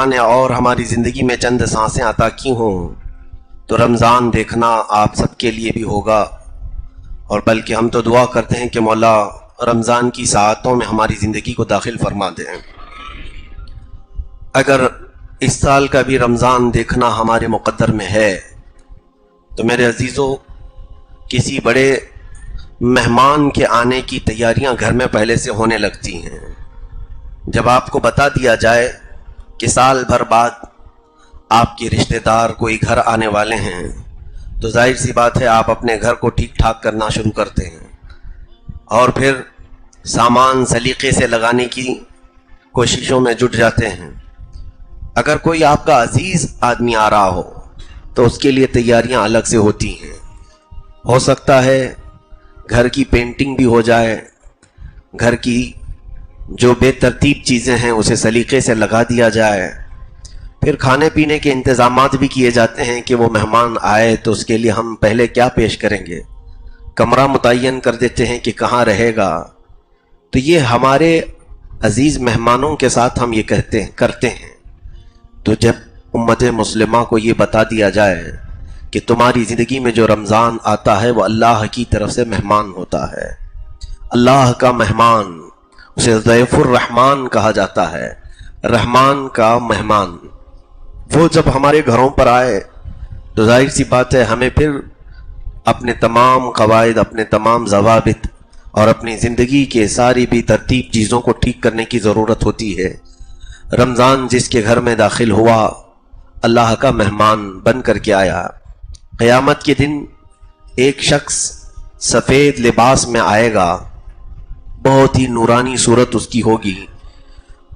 نے اور ہماری زندگی میں چند سانسیں عطا کی ہوں تو رمضان دیکھنا آپ سب کے لیے بھی ہوگا، اور بلکہ ہم تو دعا کرتے ہیں کہ مولا رمضان کی ساعتوں میں ہماری زندگی کو داخل فرما دیں۔ اگر اس سال کا بھی رمضان دیکھنا ہمارے مقدر میں ہے تو میرے عزیزو، کسی بڑے مہمان کے آنے کی تیاریاں گھر میں پہلے سے ہونے لگتی ہیں۔ جب آپ کو بتا دیا جائے کہ سال بھر بعد آپ کے رشتہ دار کوئی گھر آنے والے ہیں تو ظاہر سی بات ہے آپ اپنے گھر کو ٹھیک ٹھاک کرنا شروع کرتے ہیں، اور پھر سامان سلیقے سے لگانے کی کوششوں میں جٹ جاتے ہیں۔ اگر کوئی آپ کا عزیز آدمی آ رہا ہو تو اس کے لیے تیاریاں الگ سے ہوتی ہیں۔ ہو سکتا ہے گھر کی پینٹنگ بھی ہو جائے، گھر کی جو بے ترتیب چیزیں ہیں اسے سلیقے سے لگا دیا جائے، پھر کھانے پینے کے انتظامات بھی کیے جاتے ہیں کہ وہ مہمان آئے تو اس کے لیے ہم پہلے کیا پیش کریں گے، کمرہ متعین کر دیتے ہیں کہ کہاں رہے گا۔ تو یہ ہمارے عزیز مہمانوں کے ساتھ ہم یہ کرتے ہیں۔ تو جب امت مسلمہ کو یہ بتا دیا جائے کہ تمہاری زندگی میں جو رمضان آتا ہے وہ اللہ کی طرف سے مہمان ہوتا ہے، اللہ کا مہمان، اسے ضیف الرحمان کہا جاتا ہے، رحمان کا مہمان، وہ جب ہمارے گھروں پر آئے تو ظاہر سی بات ہے ہمیں پھر اپنے تمام قواعد، اپنے تمام ضوابط اور اپنی زندگی کے ساری بھی ترتیب چیزوں کو ٹھیک کرنے کی ضرورت ہوتی ہے۔ رمضان جس کے گھر میں داخل ہوا اللہ کا مہمان بن کر کے آیا۔ قیامت کے دن ایک شخص سفید لباس میں آئے گا، بہت ہی نورانی صورت اس کی ہوگی،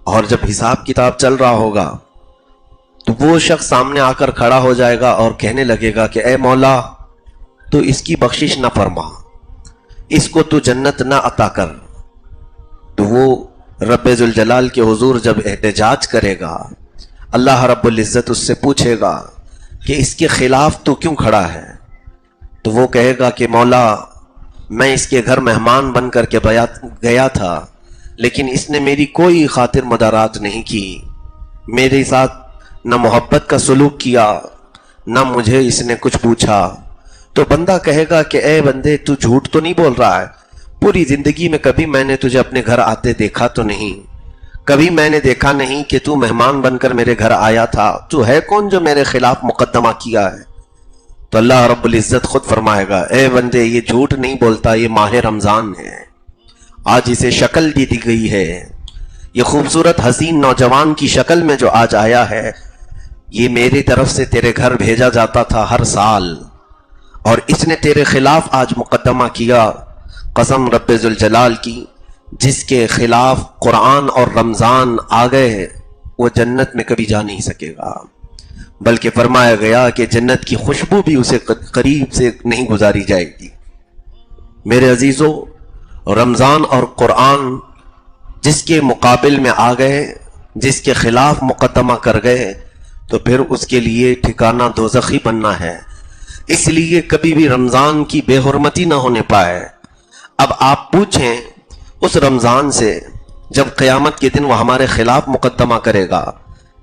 اور جب حساب کتاب چل رہا ہوگا تو وہ شخص سامنے آ کر کھڑا ہو جائے گا اور کہنے لگے گا کہ اے مولا تو اس کی بخشش نہ فرما، اس کو تو جنت نہ عطا کر۔ تو وہ رب ذوالجلال کے حضور جب احتجاج کرے گا، اللہ رب العزت اس سے پوچھے گا کہ اس کے خلاف تو کیوں کھڑا ہے؟ تو وہ کہے گا کہ مولا میں اس کے گھر مہمان بن کر کے گیا تھا، لیکن اس نے میری کوئی خاطر مدارات نہیں کی، میرے ساتھ نہ محبت کا سلوک کیا، نہ مجھے اس نے کچھ پوچھا۔ تو بندہ کہے گا کہ اے بندے تو جھوٹ تو نہیں بول رہا ہے، پوری زندگی میں کبھی میں نے تجھے اپنے گھر آتے دیکھا تو نہیں، کبھی میں نے دیکھا نہیں کہ تو مہمان بن کر میرے گھر آیا تھا، تو ہے کون جو میرے خلاف مقدمہ کیا ہے؟ تو اللہ رب العزت خود فرمائے گا اے بندے یہ جھوٹ نہیں بولتا، یہ ماہ رمضان ہے، آج اسے شکل دی گئی ہے، یہ خوبصورت حسین نوجوان کی شکل میں جو آج آیا ہے یہ میری طرف سے تیرے گھر بھیجا جاتا تھا ہر سال، اور اس نے تیرے خلاف آج مقدمہ کیا۔ قسم رب ذوالجلال کی، جس کے خلاف قرآن اور رمضان آ گئے وہ جنت میں کبھی جا نہیں سکے گا، بلکہ فرمایا گیا کہ جنت کی خوشبو بھی اسے قریب سے نہیں گزاری جائے گی۔ میرے عزیزو، رمضان اور قرآن جس کے مقابل میں آ گئے، جس کے خلاف مقدمہ کر گئے، تو پھر اس کے لیے ٹھکانہ دوزخی بننا ہے۔ اس لیے کبھی بھی رمضان کی بے حرمتی نہ ہونے پائے۔ اب آپ پوچھیں اس رمضان سے جب قیامت کے دن وہ ہمارے خلاف مقدمہ کرے گا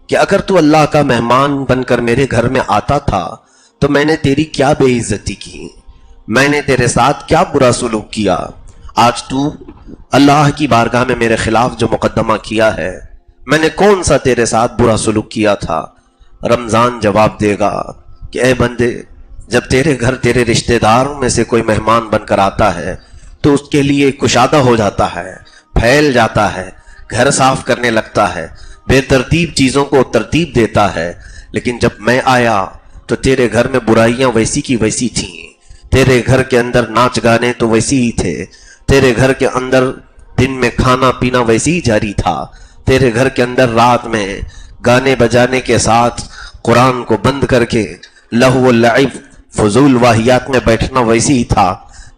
کہ اگر تو اللہ کا مہمان بن کر میرے گھر میں آتا تھا تو میں نے تیری کیا بے عزتی کی، میں نے تیرے ساتھ کیا برا سلوک کیا، آج تو اللہ کی بارگاہ میں میرے خلاف جو مقدمہ کیا ہے میں نے کون سا تیرے ساتھ برا سلوک کیا تھا؟ رمضان جواب دے گا کہ اے بندے، جب تیرے گھر تیرے رشتہ داروں میں سے کوئی مہمان بن کر آتا ہے تو اس کے لیے کشادہ ہو جاتا ہے، پھیل جاتا ہے، گھر صاف کرنے لگتا ہے، بے ترتیب چیزوں کو ترتیب دیتا ہے، لیکن جب میں آیا تو تیرے گھر میں برائیاں ویسی کی ویسی تھیں، تیرے گھر کے اندر ناچ گانے تو ویسی ہی تھے، تیرے گھر کے اندر دن میں کھانا پینا ویسی ہی جاری تھا، تیرے گھر کے اندر رات میں گانے بجانے کے ساتھ قرآن کو بند کر کے لہو و لعب فضول واہیات میں بیٹھنا ویسی ہی تھا۔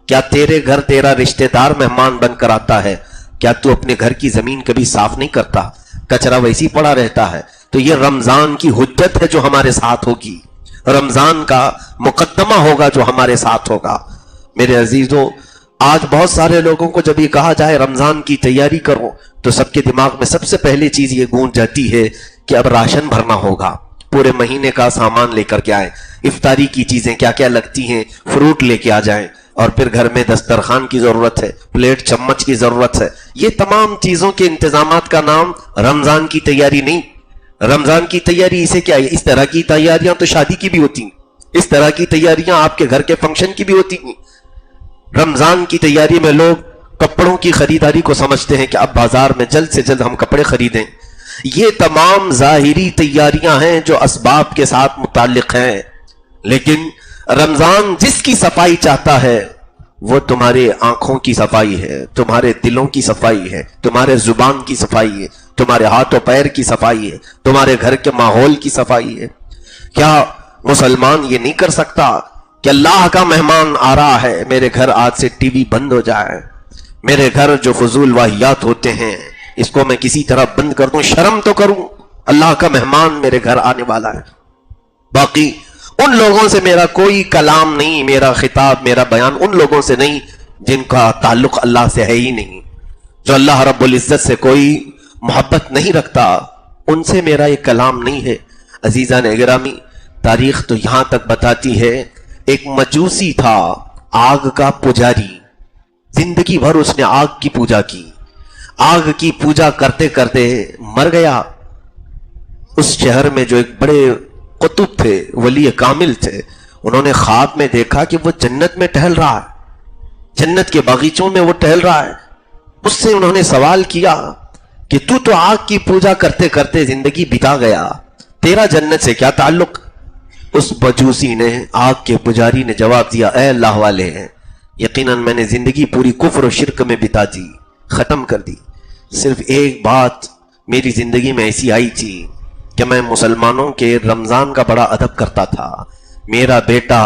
کیا تیرے گھر تیرا رشتہ دار مہمان بن کر آتا ہے، کیا تو اپنے گھر کی زمین کبھی صاف نہیں کرتا؟ کچرا ویسی پڑا رہتا ہے۔ تو یہ رمضان کی حجت ہے جو ہمارے ساتھ ہوگی، رمضان کا مقدمہ ہوگا جو ہمارے ساتھ ہوگا۔ میرے عزیزوں، آج بہت سارے لوگوں کو جب یہ کہا جائے رمضان کی تیاری کرو تو سب کے دماغ میں سب سے پہلی چیز یہ گونج جاتی ہے کہ اب راشن بھرنا ہوگا، پورے مہینے کا سامان لے کر کے آئیں، افطاری کی چیزیں کیا کیا لگتی ہیں، فروٹ لے کے آ جائیں، اور پھر گھر میں دسترخوان کی ضرورت ہے، پلیٹ چمچ کی ضرورت ہے۔ یہ تمام چیزوں کے انتظامات کا نام رمضان کی تیاری نہیں۔ رمضان کی تیاری اسے کیا ہے؟ اس طرح کی تیاریاں تو شادی کی بھی ہوتی ہیں، اس طرح کی تیاریاں آپ کے گھر کے فنکشن کی بھی ہوتی ہیں۔ رمضان کی تیاری میں لوگ کپڑوں کی خریداری کو سمجھتے ہیں کہ اب بازار میں جلد سے جلد ہم کپڑے خریدیں۔ یہ تمام ظاہری تیاریاں ہیں جو اسباب کے ساتھ متعلق ہیں، لیکن رمضان جس کی صفائی چاہتا ہے وہ تمہارے آنکھوں کی صفائی ہے، تمہارے دلوں کی صفائی ہے، تمہارے زبان کی صفائی ہے، تمہارے ہاتھ و پیر کی صفائی ہے، تمہارے گھر کے ماحول کی صفائی ہے۔ کیا مسلمان یہ نہیں کر سکتا کہ اللہ کا مہمان آ رہا ہے، میرے گھر آج سے ٹی وی بند ہو جائے، میرے گھر جو فضول واہیات ہوتے ہیں اس کو میں کسی طرح بند کر دوں، شرم تو کروں، اللہ کا مہمان میرے گھر آنے والا ہے۔ باقی ان لوگوں سے میرا کوئی کلام نہیں، میرا خطاب، میرا بیان ان لوگوں سے نہیں جن کا تعلق اللہ سے ہے ہی نہیں، جو اللہ رب العزت سے کوئی محبت نہیں رکھتا، ان سے میرا یہ کلام نہیں ہے۔ عزیزان گرامی، تاریخ تو یہاں تک بتاتی ہے ایک مجوسی تھا، آگ کا پجاری، زندگی بھر اس نے آگ کی پوجا کی، آگ کی پوجا کرتے کرتے مر گیا۔ اس شہر میں جو ایک بڑے قطب تھے، ولی کامل تھے، انہوں نے خواب میں دیکھا کہ وہ جنت میں ٹہل رہا ہے، جنت کے باغیچوں میں وہ ٹہل رہا ہے۔ اس سے انہوں نے سوال کیا کہ تو آگ کی پوجا کرتے کرتے زندگی بتا گیا، تیرا جنت سے کیا تعلق؟ اس مجوسی نے، آگ کے پجاری نے جواب دیا، اے اللہ والے ہیں، یقیناً میں نے زندگی پوری کفر و شرک میں بتا دی، ختم کر دی، صرف ایک بات میری زندگی میں ایسی آئی تھی کہ میں مسلمانوں کے رمضان کا بڑا ادب کرتا تھا۔ میرا بیٹا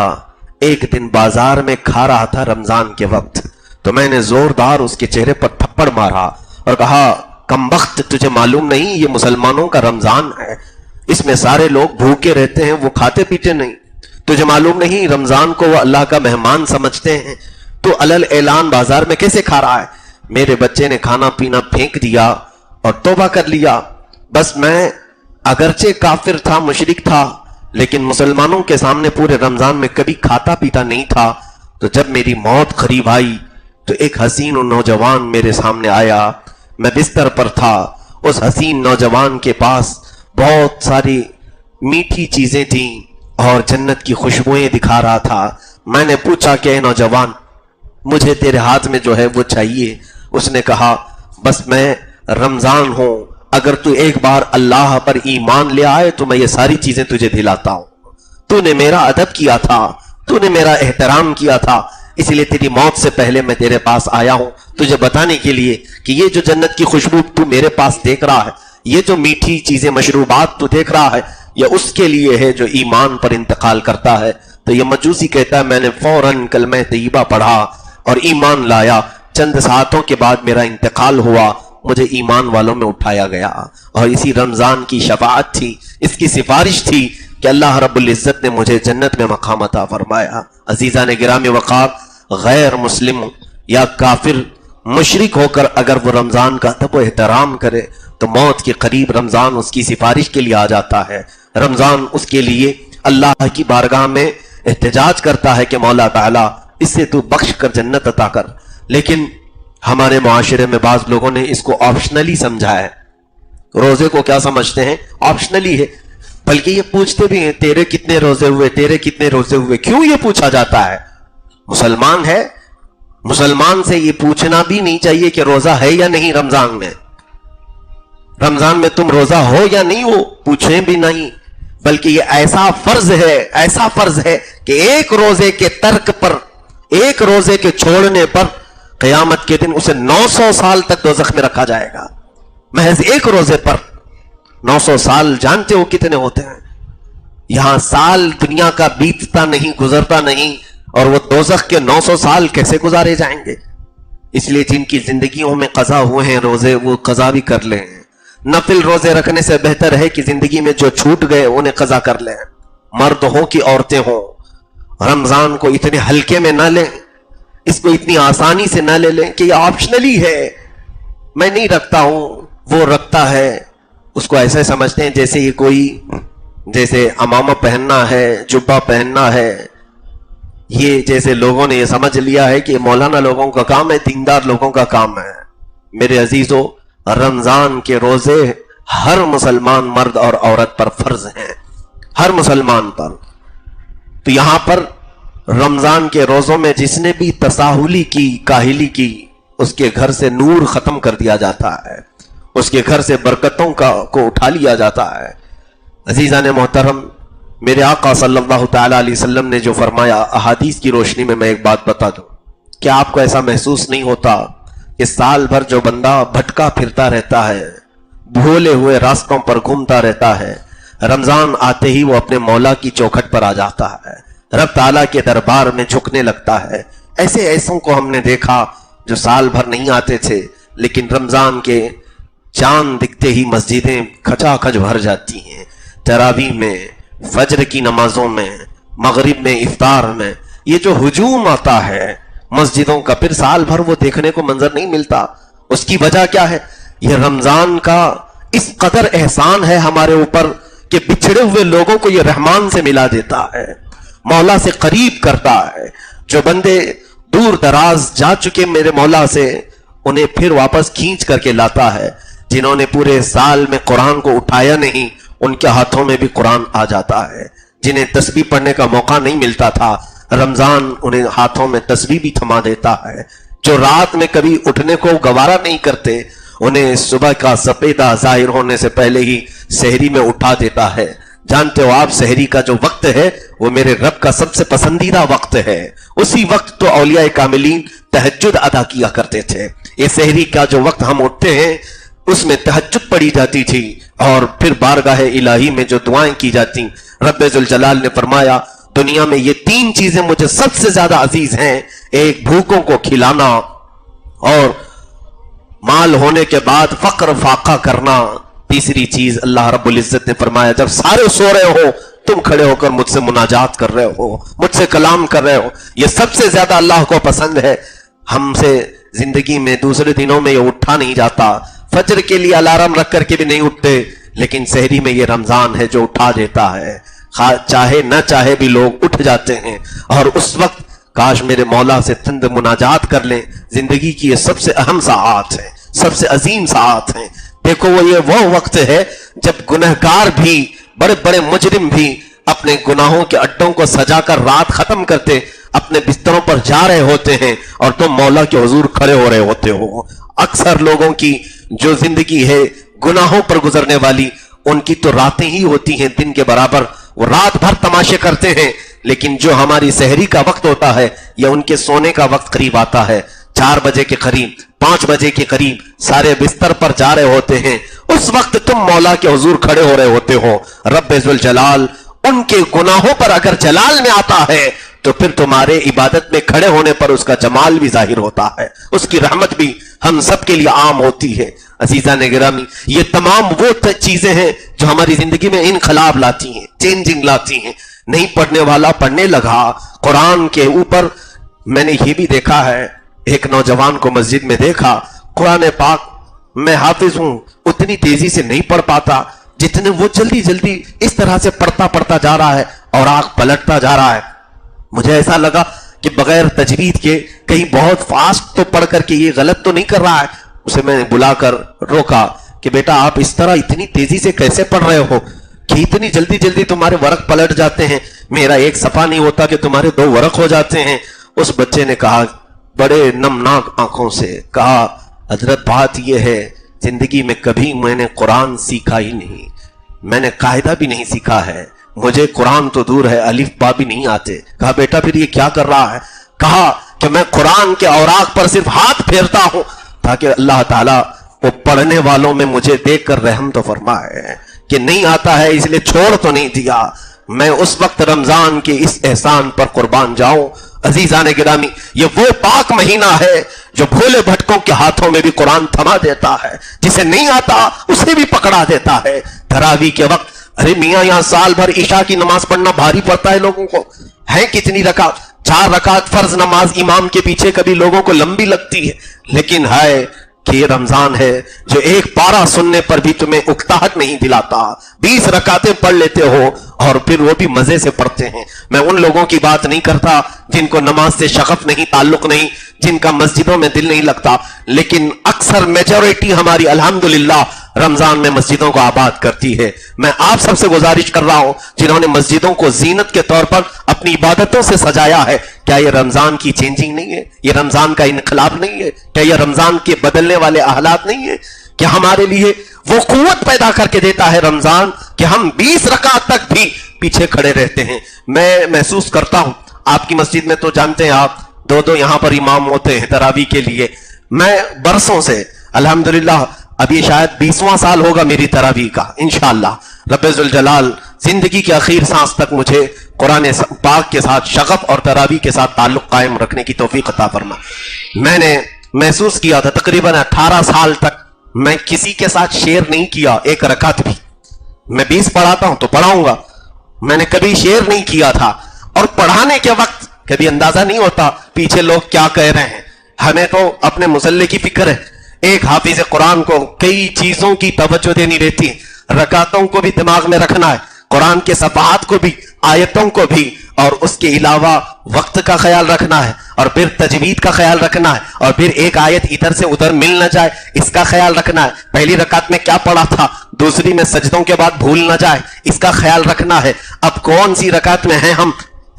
ایک دن بازار میں کھا رہا تھا رمضان کے وقت، تو میں نے زوردار اس کے چہرے پر تھپڑ مارا اور کہا، کمبخت، تجھے معلوم نہیں یہ مسلمانوں کا رمضان ہے، اس میں سارے لوگ بھوکے رہتے ہیں، وہ کھاتے پیتے نہیں، تجھے معلوم نہیں رمضان کو وہ اللہ کا مہمان سمجھتے ہیں، تو علل اعلان بازار میں کیسے کھا رہا ہے؟ میرے بچے نے کھانا پینا پھینک دیا اور توبہ کر لیا۔ بس میں اگرچہ کافر تھا، مشرک تھا، لیکن مسلمانوں کے سامنے پورے رمضان میں کبھی کھاتا پیتا نہیں تھا۔ تو جب میری موت قریب آئی تو ایک حسین و نوجوان میرے سامنے آیا، میں بستر پر تھا، اس حسین نوجوان کے پاس بہت ساری میٹھی چیزیں تھیں اور جنت کی خوشبوئیں دکھا رہا تھا۔ میں نے پوچھا کہ اے نوجوان، مجھے تیرے ہاتھ میں جو ہے وہ چاہیے۔ اس نے کہا، بس میں رمضان ہوں، اگر تو ایک بار اللہ پر ایمان لے آئے تو میں یہ ساری چیزیں تجھے دلاتا ہوں۔ تو نے میرا ادب کیا تھا، تو نے میرا احترام کیا تھا، اس لیے تیری موت سے پہلے میں تیرے پاس آیا ہوں تجھے بتانے کے لیے کہ یہ جو جنت کی خوشبو تو میرے پاس دیکھ رہا ہے، یہ جو میٹھی چیزیں، مشروبات تو دیکھ رہا ہے، یہ اس کے لیے ہے جو ایمان پر انتقال کرتا ہے۔ تو یہ مجوسی کہتا ہے، میں نے فوراً کلمہ طیبہ پڑھا اور ایمان لایا، چند ساعتوں کے بعد میرا انتقال ہوا، مجھے ایمان والوں میں اٹھایا گیا، اور اسی رمضان کی شفاعت تھی، اس کی سفارش تھی کہ اللہ رب العزت نے مجھے جنت میں مقام عطا فرمایا۔ عزیزان گرامی وقار، غیر مسلم یا کافر مشرک ہو کر اگر وہ رمضان کا ادب و احترام کرے تو موت کے قریب رمضان اس کی سفارش کے لیے آ جاتا ہے، رمضان اس کے لیے اللہ کی بارگاہ میں احتجاج کرتا ہے کہ مولا تعالیٰ اس سے تو بخش کر جنت عطا کر۔ لیکن ہمارے معاشرے میں بعض لوگوں نے اس کو آپشنلی سمجھا ہے، روزے کو کیا سمجھتے ہیں؟ آپشنلی ہے، بلکہ یہ پوچھتے بھی ہیں تیرے کتنے روزے ہوئے، تیرے کتنے روزے ہوئے۔ کیوں یہ پوچھا جاتا ہے؟ مسلمان ہے، مسلمان سے یہ پوچھنا بھی نہیں چاہیے کہ روزہ ہے یا نہیں رمضان میں، رمضان میں تم روزہ ہو یا نہیں ہو، پوچھیں بھی نہیں، بلکہ یہ ایسا فرض ہے کہ ایک روزے کے ترک پر، ایک روزے کے چھوڑنے پر قیامت کے دن اسے 900 سال تک دوزخ میں رکھا جائے گا، محض ایک روزے پر۔ 900 سال جانتے ہو کتنے ہوتے ہیں؟ یہاں سال دنیا کا بیتتا نہیں، گزرتا نہیں، اور وہ دوزخ کے 900 سال کیسے گزارے جائیں گے؟ اس لیے جن کی زندگیوں میں قضا ہوئے ہیں روزے، وہ قضا بھی کر لیں۔ نفل روزے رکھنے سے بہتر ہے کہ زندگی میں جو چھوٹ گئے انہیں قضا کر لیں، مرد ہوں کہ عورتیں ہوں۔ رمضان کو اتنے ہلکے میں نہ لیں، اس کو اتنی آسانی سے نہ لے لیں کہ یہ آپشنلی ہے، میں نہیں رکھتا ہوں، وہ رکھتا ہے، اس کو ایسے سمجھتے ہیں جیسے یہ کوئی جیسے امامہ پہننا ہے، جبہ پہننا ہے، یہ جیسے لوگوں نے یہ سمجھ لیا ہے کہ یہ مولانا لوگوں کا کام ہے، دیندار لوگوں کا کام ہے۔ میرے عزیزو، رمضان کے روزے ہر مسلمان مرد اور عورت پر فرض ہیں، ہر مسلمان پر۔ تو یہاں پر رمضان کے روزوں میں جس نے بھی تساہلی کی، کاہلی کی، اس کے گھر سے نور ختم کر دیا جاتا ہے، اس کے گھر سے برکتوں کو اٹھا لیا جاتا ہے۔ عزیزان محترم، میرے آقا صلی اللہ تعالی علیہ وسلم نے جو فرمایا، احادیث کی روشنی میں ایک بات بتا دوں، کیا آپ کو ایسا محسوس نہیں ہوتا کہ سال بھر جو بندہ بھٹکا پھرتا رہتا ہے، بھولے ہوئے راستوں پر گھومتا رہتا ہے، رمضان آتے ہی وہ اپنے مولا کی چوکھٹ پر آ جاتا ہے، رب تعالیٰ کے دربار میں جھکنے لگتا ہے۔ ایسوں کو ہم نے دیکھا جو سال بھر نہیں آتے تھے، لیکن رمضان کے چاند دکھتے ہی مسجدیں کھچا کھچ بھر جاتی ہیں، تراویح میں، فجر کی نمازوں میں، مغرب میں، افطار میں، یہ جو ہجوم آتا ہے مسجدوں کا، پھر سال بھر وہ دیکھنے کو منظر نہیں ملتا۔ اس کی وجہ کیا ہے؟ یہ رمضان کا اس قدر احسان ہے ہمارے اوپر کہ بچھڑے ہوئے لوگوں کو یہ رحمان سے ملا دیتا ہے، مولا سے قریب کرتا ہے۔ جو بندے دور دراز جا چکے میرے مولا سے، انہیں پھر واپس کھینچ کر کے لاتا ہے۔ جنہوں نے پورے سال میں قرآن کو اٹھایا نہیں، ان کے ہاتھوں میں بھی قرآن آ جاتا ہے۔ جنہیں تسبیح پڑھنے کا موقع نہیں ملتا تھا، رمضان انہیں ہاتھوں میں تسبیح بھی تھما دیتا ہے۔ جو رات میں کبھی اٹھنے کو گوارا نہیں کرتے، انہیں صبح کا سپیدہ ظاہر ہونے سے پہلے ہی سحری میں اٹھا دیتا ہے۔ جانتے ہو آپ، سحری کا جو وقت ہے وہ میرے رب کا سب سے پسندیدہ وقت ہے۔ اسی وقت تو اولیاء کاملین تہجد ادا کیا کرتے تھے۔ یہ سحری کا جو وقت ہم اٹھتے ہیں، اس میں تہجد پڑھی جاتی تھی، اور پھر بارگاہ الہی میں جو دعائیں کی جاتی۔ رب ذوالجلال نے فرمایا، دنیا میں یہ 3 چیزیں مجھے سب سے زیادہ عزیز ہیں، ایک بھوکوں کو کھلانا، اور مال ہونے کے بعد فقر فاقہ کرنا، تیسری چیز اللہ رب العزت نے فرمایا جب سارے سو رہے ہو تم کھڑے ہو کر مجھ سے مناجات کر رہے ہو، مجھ سے کلام کر رہے ہو، یہ سب سے زیادہ اللہ کو پسند ہے۔ ہم سے زندگی میں دوسرے دنوں میں یہ اٹھا نہیں جاتا، فجر کے لیے الارم رکھ کر کے بھی نہیں اٹھتے، لیکن سحری میں یہ رمضان ہے جو اٹھا دیتا ہے۔ چاہے نہ چاہے بھی لوگ اٹھ جاتے ہیں، اور اس وقت کاش میرے مولا سے تند مناجات کر لیں۔ زندگی کی یہ سب سے اہم ساعات ہیں، سب سے عظیم ساعات ہیں۔ دیکھو وہ وقت ہے جب گنہگار بھی، بڑے بڑے مجرم بھی اپنے گناہوں کے اڈوں کو سجا کر رات ختم کرتے اپنے بستروں پر جا رہے ہوتے ہیں، اور تم مولا کے حضور کھڑے ہو رہے ہوتے ہو۔ اکثر لوگوں کی جو زندگی ہے گناہوں پر گزرنے والی، ان کی تو راتیں ہی ہوتی ہیں دن کے برابر، وہ رات بھر تماشے کرتے ہیں، لیکن جو ہماری سحری کا وقت ہوتا ہے یا ان کے سونے کا وقت قریب آتا ہے، 4 بجے کے قریب، 5 بجے کے قریب سارے بستر پر جا رہے ہوتے ہیں، اس وقت تم مولا کے حضور کھڑے ہو رہے ہوتے ہو۔ رب ذوالجلال ان کے گناہوں پر اگر جلال میں آتا ہے تو پھر تمہارے عبادت میں کھڑے ہونے پر اس کا جمال بھی ظاہر ہوتا ہے، اس کی رحمت بھی ہم سب کے لیے عام ہوتی ہے۔ عزیزان گرامی، یہ تمام وہ چیزیں ہیں جو ہماری زندگی میں انقلاب لاتی ہیں، چینجنگ لاتی ہیں۔ نہیں پڑھنے والا پڑھنے لگا قرآن کے اوپر۔ میں نے یہ بھی دیکھا ہے، ایک نوجوان کو مسجد میں دیکھا، قرآن پاک میں حافظ ہوں، اتنی تیزی سے نہیں پڑھ پاتا جتنے وہ جلدی جلدی اس طرح سے پڑھتا جا رہا ہے اور آنکھ پلٹتا جا رہا ہے۔ مجھے ایسا لگا کہ بغیر تجوید کے کہیں بہت فاسٹ تو پڑھ کر کے یہ غلط تو نہیں کر رہا ہے۔ اسے میں نے بلا کر روکا کہ بیٹا آپ اس طرح اتنی تیزی سے کیسے پڑھ رہے ہو کہ اتنی جلدی جلدی تمہارے ورق پلٹ جاتے ہیں، میرا ایک صفحہ نہیں ہوتا کہ تمہارے 2 ورق ہو جاتے ہیں۔ اس بچے نے کہا بڑے نمناک آنکھوں سے، کہا حضرت بات یہ ہے، زندگی میں کبھی میں نے قرآن سیکھا ہی نہیں، میں نے قاعدہ بھی نہیں سیکھا ہے، مجھے قرآن تو دور ہے، الف با بھی نہیں آتے۔ کہا بیٹا پھر یہ کیا کر رہا ہے؟ کہا کہ میں قرآن کے اوراق پر صرف ہاتھ پھیرتا ہوں تاکہ اللہ تعالیٰ وہ پڑھنے والوں میں مجھے دیکھ کر رحم تو فرمائے، کہ نہیں آتا ہے اس لیے چھوڑ تو نہیں دیا۔ میں اس وقت رمضان کے اس احسان پر قربان جاؤں۔ عزیزان گرامی، یہ وہ پاک مہینہ ہے جو بھولے بھٹکوں کے ہاتھوں میں بھی قرآن تھما دیتا ہے، جسے نہیں آتا اسے بھی پکڑا دیتا ہے۔ تراویح کے وقت، ارے میاں یہاں سال بھر عشاء کی نماز پڑھنا بھاری پڑتا ہے لوگوں کو، ہیں کتنی رکعت؟ 4 رکعت فرض نماز امام کے پیچھے کبھی لوگوں کو لمبی لگتی ہے، لیکن ہے کہ یہ رمضان ہے جو ایک پارہ سننے پر بھی تمہیں اکتاہٹ نہیں دلاتا. 20 رکعتیں پڑھ لیتے ہو اور پھر وہ بھی مزے سے پڑھتے ہیں. میں ان لوگوں کی بات نہیں کرتا جن کو نماز سے شغف نہیں، تعلق نہیں، جن کا مسجدوں میں دل نہیں لگتا، لیکن اکثر میجورٹی ہماری الحمدللہ رمضان میں مسجدوں کو آباد کرتی ہے. میں آپ سب سے گزارش کر رہا ہوں جنہوں نے مسجدوں کو زینت کے طور پر اپنی عبادتوں سے سجایا ہے، کیا یہ رمضان کی چینجنگ نہیں ہے؟ یہ رمضان کا انقلاب نہیں ہے؟ کیا یہ رمضان کے بدلنے والے حالات نہیں ہے؟ کہ ہمارے لیے وہ قوت پیدا کر کے دیتا ہے رمضان کہ ہم 20 رکعت تک بھی پیچھے کھڑے رہتے ہیں. میں محسوس کرتا ہوں، آپ کی مسجد میں تو جانتے ہیں آپ 2 یہاں پر امام ہوتے ہیں تراویح کے لیے. میں برسوں سے الحمدللہ ابھی شاید 20واں سال ہوگا میری تراویح کا، انشاءاللہ رب ذوالجلال زندگی کے آخر سانس تک مجھے قرآن پاک کے ساتھ شغف اور تراویح کے ساتھ تعلق قائم رکھنے کی توفیق عطا فرما. میں نے محسوس کیا تھا تقریباً 18 سال تک میں کسی کے ساتھ شیئر نہیں کیا ایک رکعت بھی. میں 20 پڑھاتا ہوں تو پڑھاؤں گا، میں نے کبھی شیئر نہیں کیا تھا. اور پڑھانے کے وقت کبھی اندازہ نہیں ہوتا پیچھے لوگ کیا کہہ رہے ہیں. ہمیں تو اپنے مسلح کی فکر ہے. ایک حافظ قرآن کو کئی چیزوں کی توجہ دینی رہتی ہے، رکعتوں کو بھی دماغ میں رکھنا ہے، قرآن کے صفحات کو بھی، آیتوں کو بھی، اور اس کے علاوہ وقت کا خیال رکھنا ہے، اور پھر تجوید کا خیال رکھنا ہے، اور پھر ایک آیت ادھر سے ادھر مل نہ جائے اس کا خیال رکھنا ہے. پہلی رکعت میں کیا پڑھا تھا، دوسری میں سجدوں کے بعد بھول نہ جائے اس کا خیال رکھنا ہے. اب کون سی رکعت میں ہیں ہم،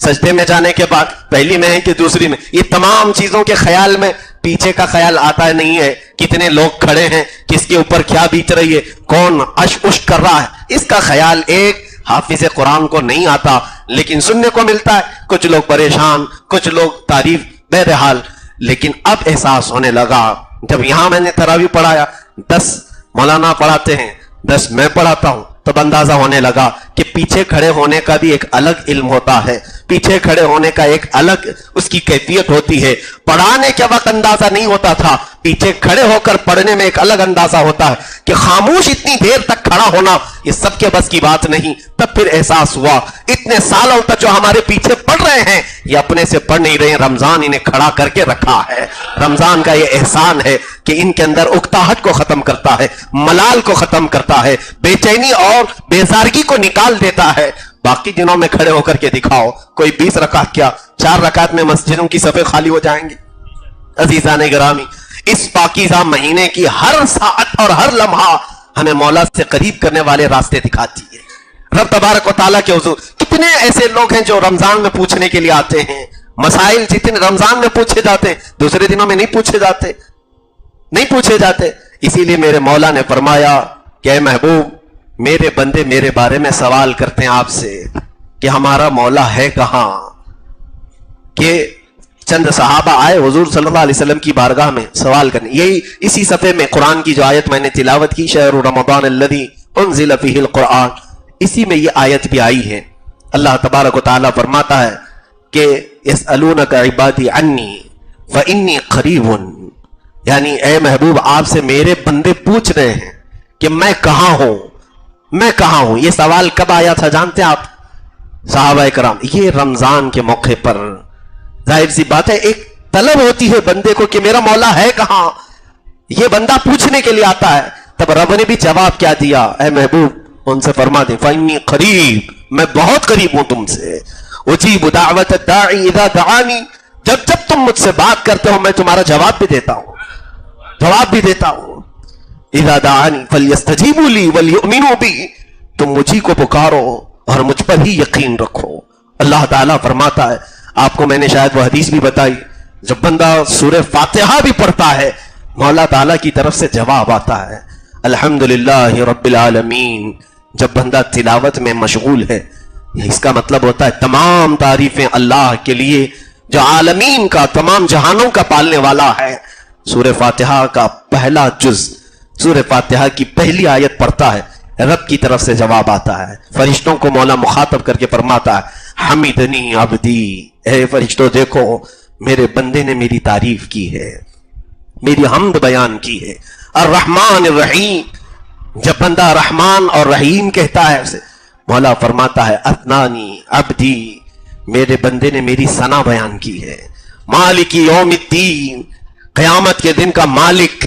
سجدے میں جانے کے بعد پہلی میں ہے کہ دوسری میں، یہ تمام چیزوں کے خیال میں پیچھے کا خیال آتا نہیں ہے. کتنے لوگ کھڑے ہیں، کس کے اوپر کیا بیت رہی ہے، کون اشک کر رہا ہے، اس کا خیال ایک حافظ قرآن کو نہیں آتا. لیکن سننے کو ملتا ہے کچھ لوگ پریشان، کچھ لوگ تعریف، بہرحال. لیکن اب احساس ہونے لگا جب یہاں میں نے تراویح پڑھایا، 10 مولانا پڑھاتے ہیں، 10 میں پڑھاتا ہوں، تب اندازہ ہونے لگا کہ پیچھے کھڑے ہونے کا بھی ایک الگ علم ہوتا ہے، پیچھے کھڑے ہونے کا ایک الگ اس کی کیفیت ہوتی ہے. پڑھانے کے وقت اندازہ نہیں ہوتا تھا، پیچھے کھڑے ہو کر پڑھنے میں ایک الگ اندازہ ہوتا ہے کہ خاموش اتنی دیر تک کھڑا ہونا یہ سب کے بس کی بات نہیں. تب پھر احساس ہوا اتنے سالوں تک جو ہمارے پیچھے پڑھ رہے ہیں یہ اپنے سے پڑھ نہیں رہے، رمضان انہیں کھڑا کر کے رکھا ہے. رمضان کا یہ احسان ہے کہ ان کے اندر اکتاہٹ کو ختم کرتا ہے، ملال کو ختم کرتا ہے، بے چینی اور بیزارگی کو نکال دیتا ہے. باقی دنوں میں کھڑے ہو کر کے دکھاؤ، کوئی 20 رکعت کیا 4 رکعت میں مسجدوں کی صفیں خالی ہو جائیں گے. عزیزان گرامی، اس پاکیزہ مہینے کی ہر ساعت اور ہر لمحہ ہمیں مولا سے قریب کرنے والے راستے دکھاتی ہے. رب تبارک و تعالیٰ کے حضور کتنے ایسے لوگ ہیں جو رمضان میں پوچھنے کے لیے آتے ہیں. مسائل جتنے رمضان میں پوچھے جاتے ہیں دوسرے دنوں میں نہیں پوچھے جاتے. اسی لیے میرے مولا نے فرمایا کہ اے محبوب، میرے بندے میرے بارے میں سوال کرتے ہیں آپ سے کہ ہمارا مولا ہے کہاں. کہ چند صحابہ آئے حضور صلی اللہ علیہ وسلم کی بارگاہ میں سوال کرنے. یہی اسی صفحے میں قرآن کی جو آیت میں نے تلاوت کی، شہر رمضان الذی انزل فیہ القرآن، اسی میں یہ آیت بھی آئی ہے. اللہ تبارک و تعالیٰ فرماتا ہے کہ یسألونک عبادی عنی فانی قریب، یعنی اے محبوب آپ سے میرے بندے پوچھ رہے ہیں کہ میں کہاں ہوں. یہ سوال کب آیا تھا جانتے ہیں آپ صحابہ کرام؟ یہ رمضان کے موقع پر. ظاہر سی بات ہے ایک طلب ہوتی ہے بندے کو کہ میرا مولا ہے کہاں. یہ بندہ پوچھنے کے لیے آتا ہے. تب رب نے بھی جواب کیا دیا، اے محبوب ان سے فرما دیں فإنی قریب، میں بہت قریب ہوں تم سے. اجیب دعوت الداعی اذا دعانی، جب تم مجھ سے بات کرتے ہو میں تمہارا جواب بھی دیتا ہوں. اذا دعانی فلیستجیبوا لی ولیؤمنوا بی، تم مجھی کو پکارو اور مجھ پر ہی یقین رکھو. اللہ تعالیٰ فرماتا ہے، آپ کو میں نے شاید وہ حدیث بھی بتائی، جب بندہ سورہ فاتحہ بھی پڑھتا ہے مولا تعالیٰ کی طرف سے جواب آتا ہے الحمدللہ رب العالمین. جب بندہ تلاوت میں مشغول ہے اس کا مطلب ہوتا ہے تمام تعریفیں اللہ کے لیے جو عالمین کا، تمام جہانوں کا پالنے والا ہے. سورہ فاتحہ کا پہلا جز، سورہ فاتحہ کی پہلی آیت پڑھتا ہے رب کی طرف سے جواب آتا ہے. فرشتوں کو مولا مخاطب کر کے فرماتا ہے حمیدنی عبدی، اے فرشتوں دیکھو میرے بندے نے میری تعریف کی ہے، میری حمد بیان کی ہے. الرحمن الرحیم، جب بندہ رحمان اور رحیم کہتا ہے اسے مولا فرماتا ہے اثنانی عبدی، میرے بندے نے میری ثنا بیان کی ہے. مالک یوم الدین، قیامت کے دن کا مالک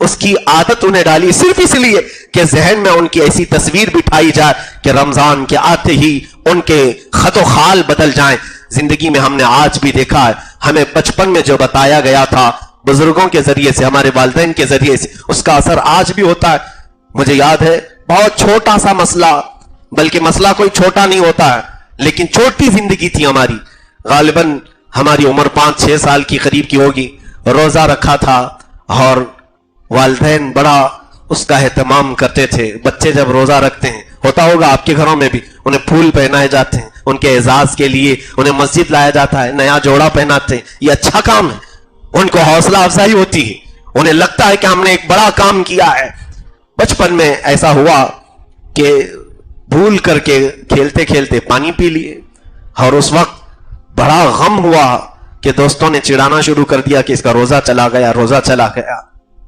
اس کی عادت انہیں ڈالی صرف اس لیے کہ ذہن میں ان کی ایسی تصویر بٹھائی جائے کہ رمضان کے آتے ہی ان کے خط و خال بدل جائیں. زندگی میں ہم نے آج بھی دیکھا ہے, ہمیں بچپن میں جو بتایا گیا تھا بزرگوں کے ذریعے سے, ہمارے والدین کے ذریعے سے, اس کا اثر آج بھی ہوتا ہے. مجھے یاد ہے بہت چھوٹا سا مسئلہ, بلکہ مسئلہ کوئی چھوٹا نہیں ہوتا ہے, لیکن چھوٹی زندگی تھی ہماری, غالباً ہماری عمر 5-6 سال کی قریب کی ہوگی. روزہ رکھا تھا اور والدین بڑا اس کا اہتمام کرتے تھے. بچے جب روزہ رکھتے ہیں, ہوتا ہوگا آپ کے گھروں میں بھی, انہیں پھول پہنائے جاتے ہیں, ان کے اعزاز کے لیے انہیں مسجد لایا جاتا ہے, نیا جوڑا پہناتے ہیں. یہ اچھا کام ہے, ان کو حوصلہ افزائی ہوتی ہے, انہیں لگتا ہے کہ ہم نے ایک بڑا کام کیا ہے. بچپن میں ایسا ہوا کہ بھول کر کے کھیلتے کھیلتے پانی پی لیے, اور اس وقت بڑا غم ہوا کہ دوستوں نے چڑھانا شروع کر دیا کہ اس کا روزہ چلا گیا, روزہ چلا گیا.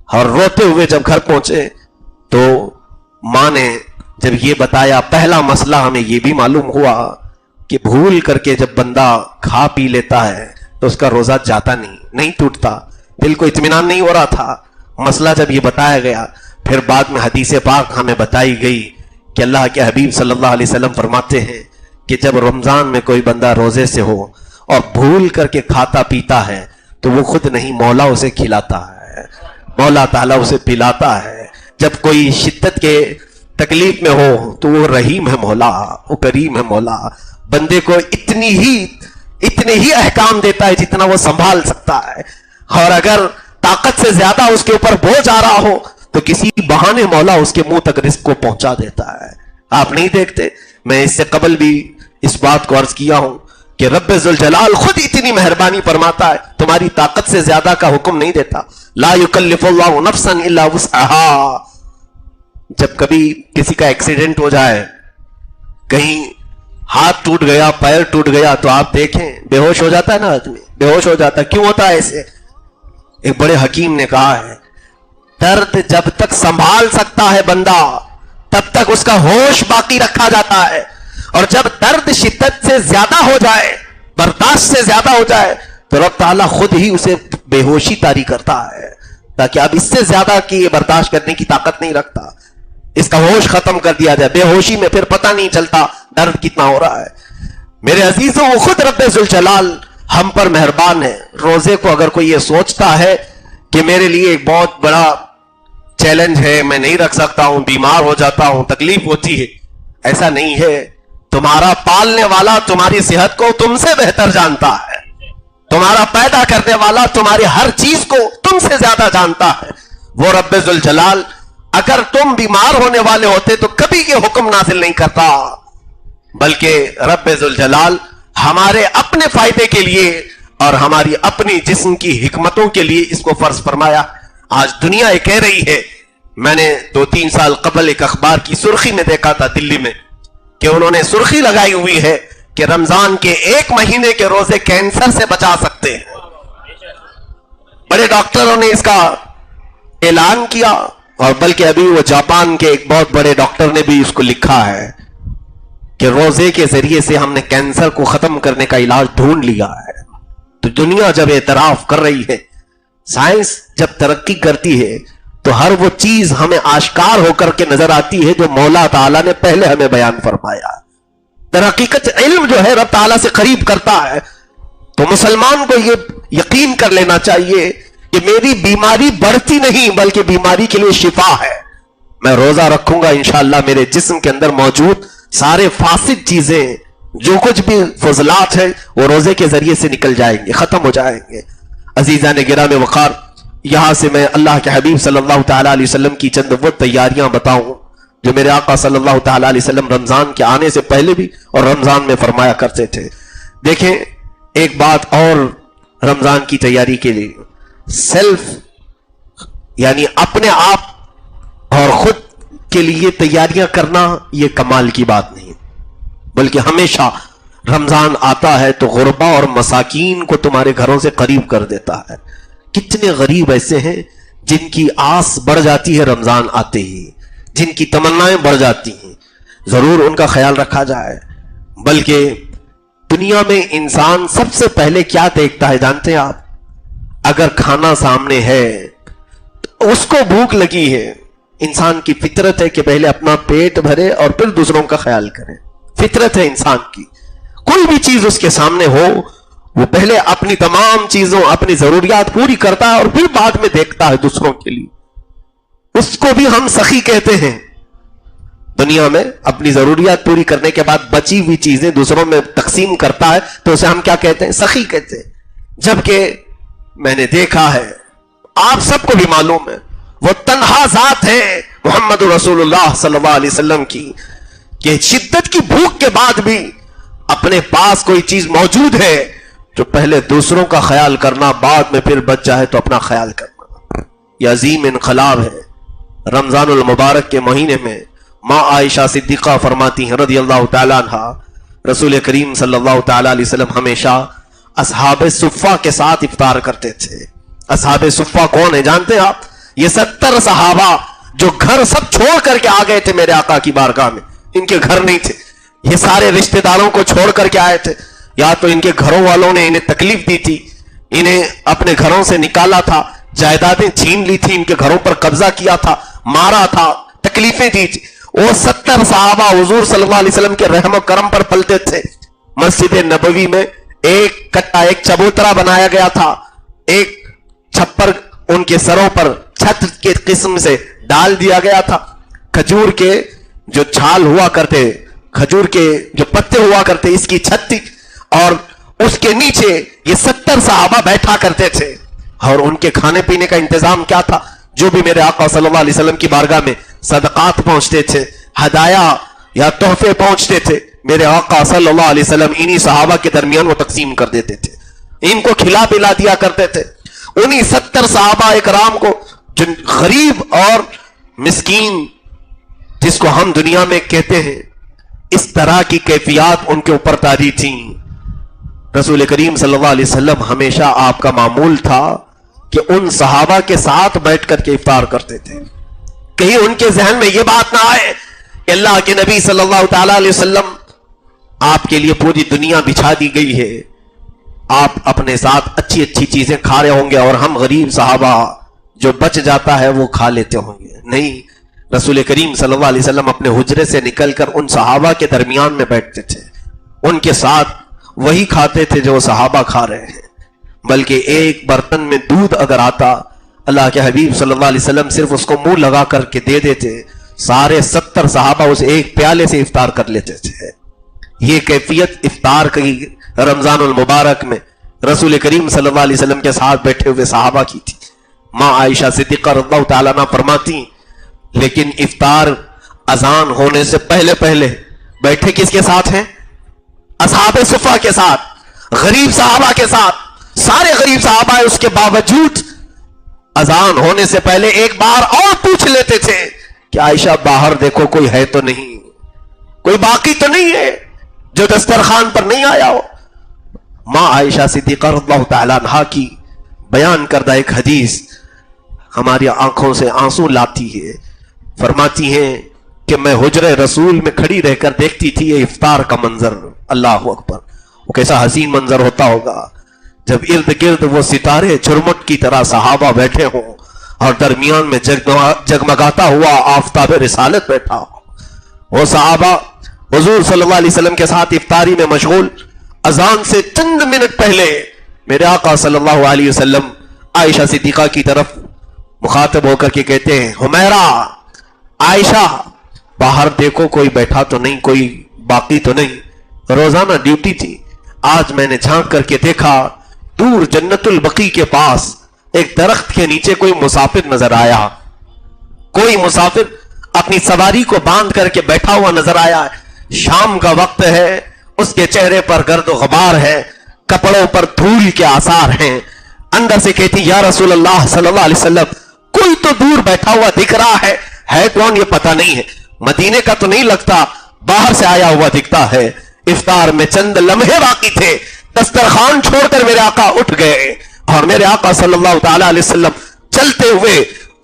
اور روتے ہوئے جب گھر پہنچے تو ماں نے جب یہ بتایا, پہلا مسئلہ ہمیں یہ بھی معلوم ہوا کہ بھول کر کے جب بندہ کھا پی لیتا ہے تو اس کا روزہ جاتا نہیں ٹوٹتا. دل کو اطمینان نہیں ہو رہا تھا. مسئلہ جب یہ بتایا گیا, پھر بعد میں حدیث پاک ہمیں بتائی گئی کہ اللہ کے حبیب صلی اللہ علیہ وسلم فرماتے ہیں کہ جب رمضان میں کوئی بندہ روزے سے ہو اور بھول کر کے کھاتا پیتا ہے تو وہ خود نہیں, مولا اسے کھلاتا ہے, مولا تعالیٰ اسے پلاتا ہے. جب کوئی شدت کے تکلیف میں ہو تو وہ رحیم ہے مولا, وہ کریم ہے مولا, بندے کو اتنے ہی احکام دیتا ہے جتنا وہ سنبھال سکتا ہے. اور اگر طاقت سے زیادہ اس کے اوپر بوجھ آ رہا ہو تو کسی بہانے مولا اس کے منہ تک رزق کو پہنچا دیتا ہے. آپ نہیں دیکھتے, میں اس سے قبل بھی اس بات کو عرض کیا ہوں کہ رب ذوالجلال خود اتنی مہربانی فرماتا ہے, تمہاری طاقت سے زیادہ کا حکم نہیں دیتا. لا یکلف اللہ نفسا الا وسعها. جب کبھی کسی کا ایکسیڈنٹ ہو جائے, کہیں ہاتھ ٹوٹ گیا, پیر ٹوٹ گیا, تو آپ دیکھیں بے ہوش ہو جاتا ہے نا آدمی, بے ہوش ہو جاتا ہے. کیوں ہوتا ہے ایسے؟ ایک بڑے حکیم نے کہا ہے درد جب تک سنبھال سکتا ہے بندہ تب تک اس کا ہوش باقی رکھا جاتا ہے, اور جب درد شدت سے زیادہ ہو جائے, برداشت سے زیادہ ہو جائے, تو رب تعالیٰ خود ہی اسے بے ہوشی طاری کرتا ہے, تاکہ اب اس سے زیادہ کی یہ برداشت کرنے کی طاقت نہیں رکھتا, اس کا ہوش ختم کر دیا جائے. بے ہوشی میں پھر پتہ نہیں چلتا درد کتنا ہو رہا ہے. میرے عزیزوں, وہ خود رب ذوالجلال ہم پر مہربان ہے. روزے کو اگر کوئی یہ سوچتا ہے کہ میرے لیے ایک بہت بڑا چیلنج ہے, میں نہیں رکھ سکتا ہوں, بیمار ہو جاتا ہوں, تکلیف ہوتی ہے, ایسا نہیں ہے. تمہارا پالنے والا تمہاری صحت کو تم سے بہتر جانتا ہے, تمہارا پیدا کرنے والا تمہاری ہر چیز کو تم سے زیادہ جانتا ہے. وہ رب ذوالجلال اگر تم بیمار ہونے والے ہوتے تو کبھی یہ حکم نازل نہیں کرتا, بلکہ رب ذوالجلال ہمارے اپنے فائدے کے لیے اور ہماری اپنی جسم کی حکمتوں کے لیے اس کو فرض فرمایا. آج دنیا یہ کہہ رہی ہے, میں نے 2-3 سال قبل ایک اخبار کی سرخی میں دیکھا تھا دلی میں, کہ انہوں نے سرخی لگائی ہوئی ہے کہ رمضان کے 1 مہینے کے روزے کینسر سے بچا سکتے ہیں. بڑے ڈاکٹروں نے اس کا اعلان کیا, اور بلکہ ابھی وہ جاپان کے ایک بہت بڑے ڈاکٹر نے بھی اس کو لکھا ہے کہ روزے کے ذریعے سے ہم نے کینسر کو ختم کرنے کا علاج ڈھونڈ لیا ہے. تو دنیا جب اعتراف کر رہی ہے, سائنس جب ترقی کرتی ہے, تو ہر وہ چیز ہمیں آشکار ہو کر کے نظر آتی ہے جو مولا تعالیٰ نے پہلے ہمیں بیان فرمایا. در حقیقت علم جو ہے رب تعالیٰ سے قریب کرتا ہے. تو مسلمان کو یہ یقین کر لینا چاہیے کہ میری بیماری بڑھتی نہیں بلکہ بیماری کے لیے شفا ہے. میں روزہ رکھوں گا انشاءاللہ میرے جسم کے اندر موجود سارے فاسد چیزیں, جو کچھ بھی فضلات ہیں, وہ روزے کے ذریعے سے نکل جائیں گے, ختم ہو جائیں گے. عزیزان گرام وقار, یہاں سے میں اللہ کے حبیب صلی اللہ تعالیٰ علیہ وسلم کی چند وہ تیاریاں بتاؤں جو میرے آقا صلی اللہ تعالیٰ علیہ وسلم رمضان کے آنے سے پہلے بھی اور رمضان میں فرمایا کرتے تھے. دیکھیں ایک بات اور رمضان کی تیاری کے لیے, سیلف یعنی اپنے آپ اور خود کے لیے تیاریاں کرنا یہ کمال کی بات نہیں, بلکہ ہمیشہ رمضان آتا ہے تو غربا اور مساکین کو تمہارے گھروں سے قریب کر دیتا ہے. کتنے غریب ایسے ہیں جن کی آس بڑھ جاتی ہے رمضان آتے ہی, جن کی تمنائیں بڑھ جاتی ہیں, ضرور ان کا خیال رکھا جائے. بلکہ دنیا میں انسان سب سے پہلے کیا دیکھتا ہے جانتے ہیں آپ؟ اگر کھانا سامنے ہے اس کو بھوک لگی ہے. انسان کی فطرت ہے کہ پہلے اپنا پیٹ بھرے اور پھر دوسروں کا خیال کرے. فطرت ہے انسان کی. کوئی بھی چیز اس کے سامنے ہو وہ پہلے اپنی تمام چیزوں اپنی ضروریات پوری کرتا ہے اور پھر بعد میں دیکھتا ہے دوسروں کے لیے. اس کو بھی ہم سخی کہتے ہیں. دنیا میں اپنی ضروریات پوری کرنے کے بعد بچی ہوئی چیزیں دوسروں میں تقسیم کرتا ہے تو اسے ہم کیا کہتے ہیں؟ سخی کہتے ہیں. جبکہ میں نے دیکھا ہے, آپ سب کو بھی معلوم ہے, وہ تنہا ذات ہے محمد رسول اللہ صلی اللہ علیہ وسلم کی کہ شدت کی بھوک کے بعد بھی اپنے پاس کوئی چیز موجود ہے جو پہلے دوسروں کا خیال کرنا, بعد میں پھر بچ جائے تو اپنا خیال کرنا. یہ عظیم انقلاب ہے. رمضان المبارک کے مہینے میں ماں عائشہ صدیقہ فرماتی ہیں رضی اللہ تعالیٰ عنہ, رسول کریم صلی اللہ تعالیٰ علیہ وسلم ہمیشہ اصحاب صفہ کے ساتھ افطار کرتے تھے. اصحاب صفہ کون ہیں جانتے ہیں آپ؟ یہ 70 صحابہ جو گھر سب چھوڑ کر کے آ گئے تھے میرے آقا کی بارگاہ میں. ان کے گھر نہیں تھے, یہ سارے رشتہ داروں کو چھوڑ کر کے آئے تھے. یا تو ان کے گھروں والوں نے انہیں تکلیف دی تھی, انہیں اپنے گھروں سے نکالا تھا, جائیدادیں چھین لی تھی, ان کے گھروں پر قبضہ کیا تھا, مارا تھا, تکلیفیں دی تھی. وہ 70 صحابہ حضور صلی اللہ علیہ وسلم کے رحم و کرم پر پلتے تھے. مسجد نبوی میں ایک کٹا, ایک چبوترا بنایا گیا تھا, ایک چھپر ان کے سروں پر چھت کے قسم سے ڈال دیا گیا تھا. کھجور کے جو چھال ہوا کرتے, کھجور کے جو پتے ہوا کرتے, اس کی چھت تھی اور اس کے نیچے یہ 70 صحابہ بیٹھا کرتے تھے. اور ان کے کھانے پینے کا انتظام کیا تھا؟ جو بھی میرے آقا صلی اللہ علیہ وسلم کی بارگاہ میں صدقات پہنچتے تھے, ہدایا یا تحفے پہنچتے تھے, میرے آقا صلی اللہ علیہ وسلم انہی صحابہ کے درمیان وہ تقسیم کر دیتے تھے, ان کو کھلا پلا دیا کرتے تھے. انہی 70 صحابہ اکرام کو, جن غریب اور مسکین جس کو ہم دنیا میں کہتے ہیں, اس طرح کی کیفیات ان کے اوپر طاری تھیں. رسول کریم صلی اللہ علیہ وسلم ہمیشہ آپ کا معمول تھا کہ ان صحابہ کے ساتھ بیٹھ کر کے افطار کرتے تھے. کہیں ان کے ذہن میں یہ بات نہ آئے کہ اللہ کے نبی صلی اللہ تعالی علیہ وسلم آپ کے لیے پوری دنیا بچھا دی گئی ہے, آپ اپنے ساتھ اچھی اچھی چیزیں کھا رہے ہوں گے اور ہم غریب صحابہ جو بچ جاتا ہے وہ کھا لیتے ہوں گے. نہیں, رسول کریم صلی اللہ علیہ وسلم اپنے حجرے سے نکل کر ان صحابہ کے درمیان میں بیٹھتے تھے, ان کے ساتھ وہی کھاتے تھے جو صحابہ کھا رہے ہیں. بلکہ ایک برتن میں دودھ اگر آتا, اللہ کے حبیب صلی اللہ علیہ وسلم صرف اس کو منہ لگا کر کے دے دیتے, سارے 70 صحابہ اس ایک پیالے سے افطار کر لیتے تھے. یہ کیفیت افطار کی رمضان المبارک میں رسول کریم صلی اللہ علیہ وسلم کے ساتھ بیٹھے ہوئے صحابہ کی تھی. ماں عائشہ صدیقہ رضی اللہ تعالیٰ عنہ فرماتی, لیکن افطار اذان ہونے سے پہلے پہلے بیٹھے کس کے ساتھ ہیں؟ اصحاب صفہ کے ساتھ, غریب صحابہ کے ساتھ. سارے غریب صحابہ اس کے باوجود اذان ہونے سے پہلے ایک بار اور پوچھ لیتے تھے کہ عائشہ باہر دیکھو کوئی ہے تو نہیں, کوئی باقی تو نہیں ہے جو دسترخوان پر نہیں آیا ہو. ماں عائشہ صدیقہ رضی اللہ تعالیٰ عنہا کی بیان کردہ ایک حدیث ہماری آنکھوں سے آنسو لاتی ہے. فرماتی ہیں کہ میں حجرے رسول میں کھڑی رہ کر دیکھتی تھی یہ افطار کا منظر. اللہ اکبر, وہ کیسا حسین منظر ہوتا ہوگا جب ارد گرد وہ ستارے جھرمٹ کی طرح صحابہ بیٹھے ہوں اور درمیان میں جگمگاتا ہوا آفتاب رسالت بیٹھا ہو. وہ صحابہ حضور صلی اللہ علیہ وسلم کے ساتھ افطاری میں مشغول. اذان سے چند منٹ پہلے میرے آقا صلی اللہ علیہ وسلم عائشہ صدیقہ کی طرف مخاطب ہو کر کے کہتے ہیں, حمیرہ, عائشہ باہر دیکھو کوئی بیٹھا تو نہیں, کوئی باقی تو نہیں. روزانہ ڈیوٹی تھی, آج میں نے جھانک کر کے دیکھا دور جنت البقیع کے پاس ایک درخت کے نیچے کوئی مسافر نظر آیا. کوئی مسافر اپنی سواری کو باندھ کر کے بیٹھا ہوا نظر آیا. شام کا وقت ہے, اس کے چہرے پر گرد و غبار ہے, کپڑوں پر دھول کے آثار ہیں. اندر سے کہتی یا رسول اللہ صلی اللہ علیہ وسلم کوئی تو دور بیٹھا ہوا دکھ رہا ہے کون یہ پتہ نہیں ہے, مدینے کا تو نہیں لگتا, باہر سے آیا ہوا دکھتا ہے. افطار میں چند لمحے باقی تھے, دسترخوان چھوڑ کر میرے آقا اٹھ گئے اور میرے آقا صلی اللہ تعالی علیہ وسلم چلتے ہوئے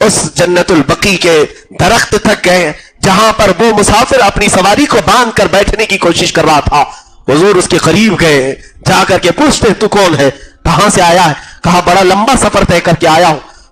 اس جنت البقیع کے درخت تک گئے جہاں پر وہ مسافر اپنی سواری کو باندھ کر بیٹھنے کی کوشش کر رہا تھا. حضور اس کے قریب گئے, جا کر کے پوچھتے تو کون ہے, کہاں سے آیا ہے؟ کہا بڑا لمبا سفر طے کر کے آیا ہوں.